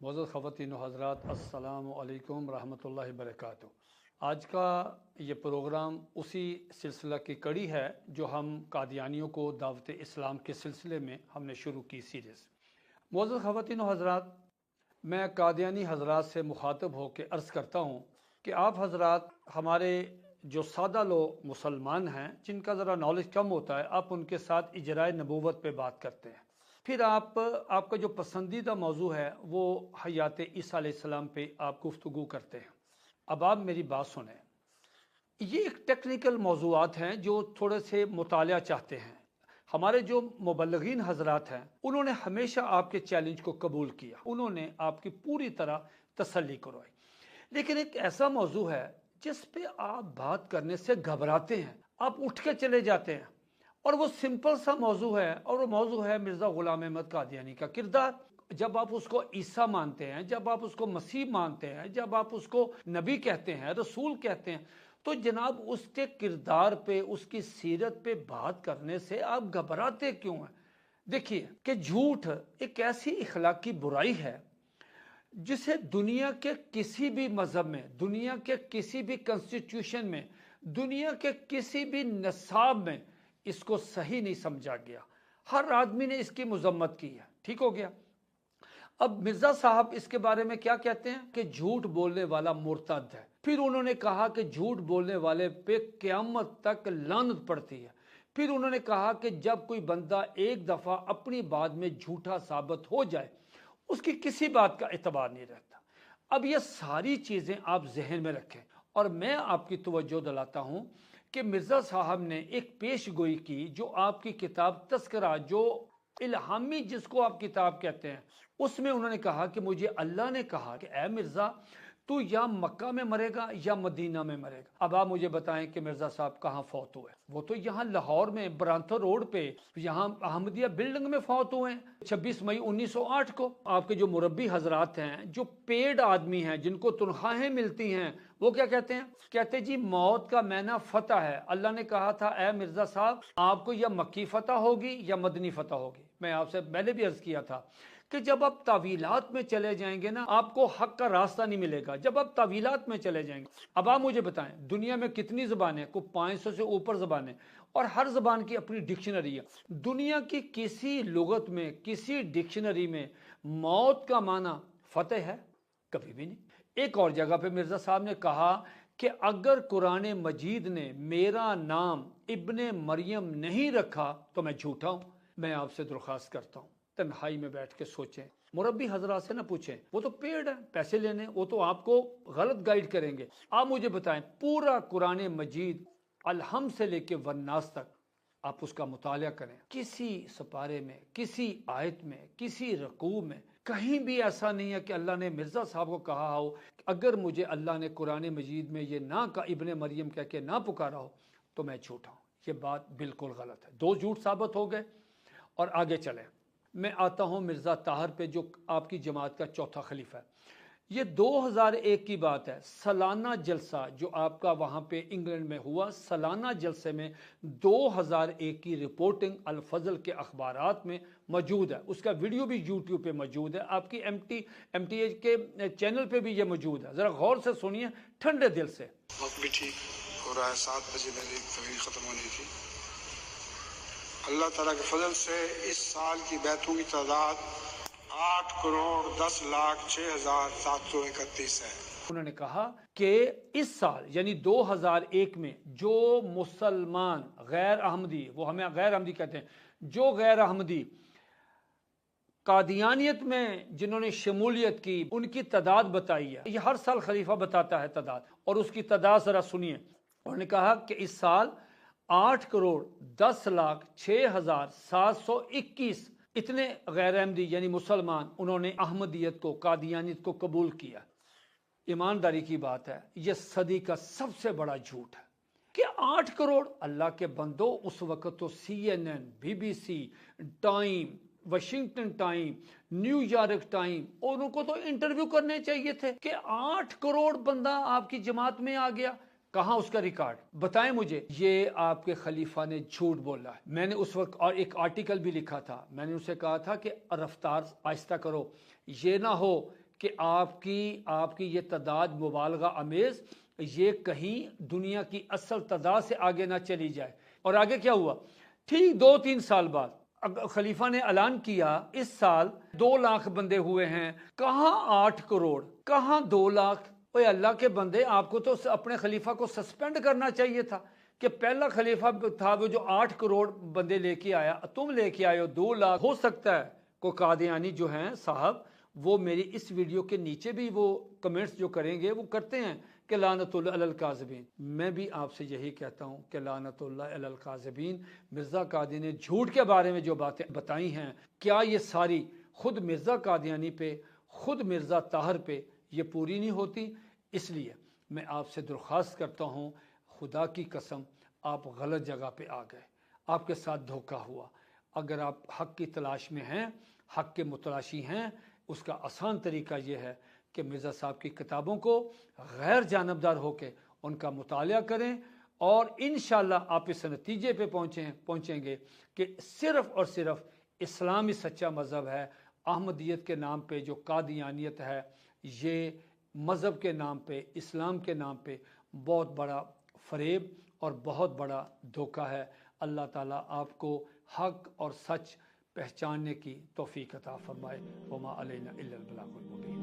معزز خواتین و حضرات، السلام علیکم ورحمۃ اللہ وبرکاتہ۔ آج کا یہ پروگرام اسی سلسلہ کی کڑی ہے جو ہم قادیانیوں کو دعوت اسلام کے سلسلے میں ہم نے شروع کی سیریز۔ معزز خواتین و حضرات، میں قادیانی حضرات سے مخاطب ہو کے عرض کرتا ہوں کہ آپ حضرات ہمارے جو سادہ لوگ مسلمان ہیں جن کا ذرا نالج کم ہوتا ہے، آپ ان کے ساتھ اجرائے نبوت پہ بات کرتے ہیں، پھر آپ کا جو پسندیدہ موضوع ہے وہ حیات عیسیٰ علیہ السلام پہ آپ گفتگو کرتے ہیں۔ اب آپ میری بات سنیں، یہ ایک ٹیکنیکل موضوعات ہیں جو تھوڑے سے مطالعہ چاہتے ہیں۔ ہمارے جو مبلغین حضرات ہیں انہوں نے ہمیشہ آپ کے چیلنج کو قبول کیا، انہوں نے آپ کی پوری طرح تسلی کروائی، لیکن ایک ایسا موضوع ہے جس پہ آپ بات کرنے سے گھبراتے ہیں، آپ اٹھ کے چلے جاتے ہیں، اور وہ سمپل سا موضوع ہے، اور وہ موضوع ہے مرزا غلام احمد قادیانی کا کردار۔ جب آپ اس کو عیسیٰ مانتے ہیں، جب آپ اس کو مسیح مانتے ہیں، جب آپ اس کو نبی کہتے ہیں، رسول کہتے ہیں، تو جناب اس کے کردار پہ، اس کی سیرت پہ بات کرنے سے آپ گھبراتے کیوں ہیں؟ دیکھیے کہ جھوٹ ایک ایسی اخلاقی برائی ہے جسے دنیا کے کسی بھی مذہب میں، دنیا کے کسی بھی کنسٹیٹیوشن میں، دنیا کے کسی بھی نصاب میں اس کو صحیح نہیں سمجھا گیا۔ ہر آدمی نے اس کی مذمت کی ہے، ٹھیک ہو گیا۔ اب مرزا صاحب اس کے بارے میں کیا کہتے ہیں کہ جھوٹ بولنے والا مرتد ہے۔ پھر انہوں نے کہا کہ جھوٹ بولنے والے پہ قیامت تک لعنت پڑتی ہے۔ پھر انہوں نے کہا کہ جب کوئی بندہ ایک دفعہ اپنی بات میں جھوٹا ثابت ہو جائے اس کی کسی بات کا اعتبار نہیں رہتا۔ اب یہ ساری چیزیں آپ ذہن میں رکھیں، اور میں آپ کی توجہ دلاتا ہوں کہ مرزا صاحب نے ایک پیش گوئی کی جو آپ کی کتاب تذکرہ، جو الہامی جس کو آپ کتاب کہتے ہیں، اس میں انہوں نے کہا کہ مجھے اللہ نے کہا کہ اے مرزا تو یا مکہ میں مرے گا یا مدینہ میں مرے گا۔ اب آپ مجھے بتائیں کہ مرزا صاحب کہاں فوت ہوئے؟ وہ تو یہاں لاہور میں برانتھر روڈ پہ، یہاں احمدیہ بلڈنگ میں فوت ہوئے ہیں 26 مئی 1908 کو۔ آپ کے جو مربی حضرات ہیں، جو پیڈ آدمی ہیں، جن کو تنخواہیں ملتی ہیں، وہ کیا کہتے ہیں؟ کہتے جی موت کا معنی فتح ہے، اللہ نے کہا تھا اے مرزا صاحب آپ کو یا مکی فتح ہوگی یا مدنی فتح ہوگی۔ میں آپ سے پہلے بھی عرض کیا تھا کہ جب آپ تعویلات میں چلے جائیں گے نا، آپ کو حق کا راستہ نہیں ملے گا جب آپ تعویلات میں چلے جائیں گے۔ اب آپ مجھے بتائیں دنیا میں کتنی زبانیں؟ کو 500 سے اوپر زبانیں، اور ہر زبان کی اپنی ڈکشنری ہے۔ دنیا کی کسی لغت میں، کسی ڈکشنری میں موت کا معنی فتح ہے؟ کبھی بھی نہیں۔ ایک اور جگہ پہ مرزا صاحب نے کہا کہ اگر قرآن مجید نے میرا نام ابن مریم نہیں رکھا تو میں جھوٹا ہوں۔ میں آپ سے درخواست کرتا ہوں تنہائی میں بیٹھ کے سوچیں، مربی حضرات سے نہ پوچھیں، وہ تو پیڈ ہیں، پیسے لینے، وہ تو آپ کو غلط گائیڈ کریں گے۔ آپ مجھے بتائیں پورا قرآن مجید الحمد سے لے کے والناس تک آپ اس کا مطالعہ کریں، کسی سپارے میں، کسی آیت میں، کسی رکوع میں کہیں بھی ایسا نہیں ہے کہ اللہ نے مرزا صاحب کو کہا ہو اگر مجھے اللہ نے قرآن مجید میں یہ نہ کہا، ابن مریم کہہ کے نہ پکارا ہو تو میں جھوٹا ہوں۔ یہ بات بالکل غلط ہے، دو جھوٹ ثابت ہو گئے۔ اور آگے چلیں، میں آتا ہوں مرزا طاہر پہ جو آپ کی جماعت کا چوتھا خلیفہ ہے۔ یہ 2001 کی بات ہے، سالانہ جلسہ جو آپ کا وہاں پہ انگلینڈ میں ہوا، سالانہ جلسے میں 2001 کی رپورٹنگ الفضل کے اخبارات میں موجود ہے، اس کا ویڈیو بھی یوٹیوب پہ موجود ہے، آپ کی ایم ٹی ایچ کے چینل پہ بھی یہ موجود ہے، ذرا غور سے سنیے ٹھنڈے دل سے۔ وقت بھی ٹھیک ہو رہا ہے، 7 بجے میری تقریر ختم ہونی تھی۔ اللہ تعالیٰ کے فضل سے اس سال کی بیعتوں کی تعداد 8,10,06,731 ہے۔ انہوں نے کہا کہ اس سال یعنی 2001 میں جو مسلمان غیر احمدی، وہ ہمیں غیر احمدی کہتے ہیں، جو غیر احمدی قادیانیت میں جنہوں نے شمولیت کی، ان کی تعداد بتائی ہے۔ یہ ہر سال خلیفہ بتاتا ہے تعداد، اور اس کی تعداد ذرا سنیے۔ انہوں نے کہا کہ اس سال 8,10,06,721 اتنے غیر احمدی یعنی مسلمان انہوں نے احمدیت کو، قادیانیت کو قبول کیا۔ ایمانداری کی بات ہے، یہ صدی کا سب سے بڑا جھوٹ ہے کہ 8 کروڑ۔ اللہ کے بندو، اس وقت تو CNN، BBC، time, Washington time, new York time, اور ان کو تو انٹرویو کرنے چاہیے تھے کہ 8 کروڑ بندہ آپ کی جماعت میں آ گیا۔ کہاں اس کا ریکارڈ؟ بتائیں مجھے۔ یہ آپ کے خلیفہ نے جھوٹ بولا ہے۔ میں نے اس وقت اور ایک آرٹیکل بھی لکھا تھا، میں نے اسے کہا تھا کہ رفتار آہستہ کرو، یہ نہ ہو کہ آپ کی یہ تعداد مبالغہ امیز یہ کہیں دنیا کی اصل تعداد سے آگے نہ چلی جائے۔ اور آگے کیا ہوا؟ ٹھیک 2-3 سال بعد خلیفہ نے اعلان کیا اس سال 2 لاکھ بندے ہوئے ہیں، کہاں 8 کروڑ، کہاں 2 لاکھ۔ اوے اللہ کے بندے، آپ کو تو اپنے خلیفہ کو سسپینڈ کرنا چاہیے تھا کہ پہلا خلیفہ تھا وہ جو 8 کروڑ بندے لے کے آیا، تم لے کے آئے ہو 2 لاکھ۔ ہو سکتا ہے کوئی قادیانی جو ہیں صاحب وہ میری اس ویڈیو کے نیچے بھی وہ کمنٹس جو کریں گے وہ کرتے ہیں کہ لعنت اللہ علی الکاذبین۔ میں بھی آپ سے یہی کہتا ہوں کہ لعنت اللہ علی الکاذبین۔ مرزا قادی نے جھوٹ کے بارے میں جو باتیں بتائی ہیں، کیا یہ ساری خود مرزا قادیانی پہ، خود مرزا طاہر پہ یہ پوری نہیں ہوتی؟ اس لیے میں آپ سے درخواست کرتا ہوں، خدا کی قسم آپ غلط جگہ پہ آ گئے، آپ کے ساتھ دھوکہ ہوا۔ اگر آپ حق کی تلاش میں ہیں، حق کے متلاشی ہیں، اس کا آسان طریقہ یہ ہے کہ مرزا صاحب کی کتابوں کو غیر جانبدار ہو کے ان کا مطالعہ کریں، اور انشاءاللہ آپ اس نتیجے پہ پہنچیں گے کہ صرف اور صرف اسلام ہی سچا مذہب ہے۔ احمدیت کے نام پہ جو قادیانیت ہے، یہ مذہب کے نام پہ، اسلام کے نام پہ بہت بڑا فریب اور بہت بڑا دھوکہ ہے۔ اللہ تعالیٰ آپ کو حق اور سچ پہچاننے کی توفیق عطا فرمائے۔ وما علینا الا البلاغ المبین۔